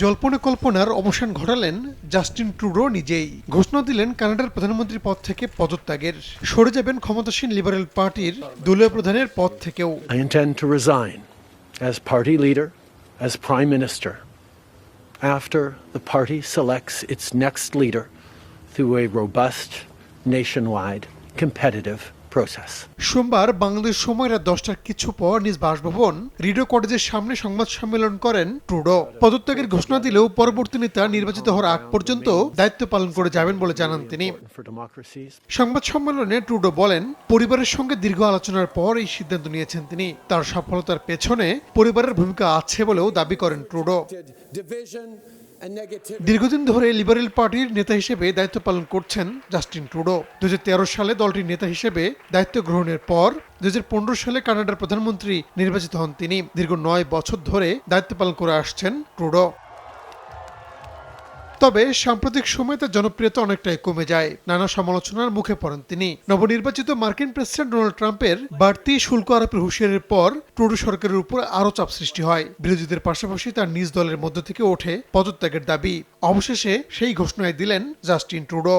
জল্পনা কল্পনার অবসান ঘটালেন জাস্টিন ট্রুডো নিজেই। ঘোষণা দিলেন কানাডার প্রধানমন্ত্রী পদ থেকে পদত্যাগের, সরে যাবেন ক্ষমতাসীন লিবারেল পার্টির দলীয় প্রধানের পদ থেকেও। I intend to resign as party leader, as prime minister, after the party selects its next leader through a robust, nationwide, competitive process. সোমবার বাংলাদেশ সময় রাত 10টার কিছু পর নিজ বাসভবন রিডো কটেজের সামনে সংবাদ সম্মেলন করেন ট্রুডো। পদত্যাগের ঘোষণা দিলেও পরবর্তী নেতা নির্বাচিত হওয়ার আগ পর্যন্ত দায়িত্ব পালন করে যাবেন বলে জানান তিনি। সংবাদ সম্মেলনে ট্রুডো বলেন, পরিবারের সঙ্গে দীর্ঘ আলোচনার পর এই সিদ্ধান্ত নিয়েছেন তিনি। তার সফলতার পেছনে পরিবারের ভূমিকা আছে বলেও দাবি করেন ট্রুডো। দীর্ঘদিন ধরে লিবারেল পার্টির নেতা হিসেবে দায়িত্ব পালন করছেন জাস্টিন ট্রুডো। 2013 সালে দলটির নেতা হিসেবে দায়িত্ব গ্রহণের পর 2015 সালে কানাডার প্রধানমন্ত্রী নির্বাচিত হন তিনি। দীর্ঘ 9 বছর ধরে দায়িত্ব পালন করে আসছেন ট্রুডো। তবে সাম্প্রতিক সময়ে তার জনপ্রিয়তা অনেকটাই কমে যায়। নানা সমালোচনার মুখে পড়েন তিনি। নবনির্বাচিত মার্কিন প্রেসিডেন্ট ডোনাল্ড ট্রাম্পের বাড়তি শুল্ক আরোপের হুঁশিয়ারির পর ট্রুডো সরকারের উপর আরও চাপ সৃষ্টি হয়। বিরোধীদের পাশাপাশি তার নিজ দলের মধ্য থেকে ওঠে পদত্যাগের দাবি। অবশেষে সেই ঘোষণায় দিলেন জাস্টিন ট্রুডো।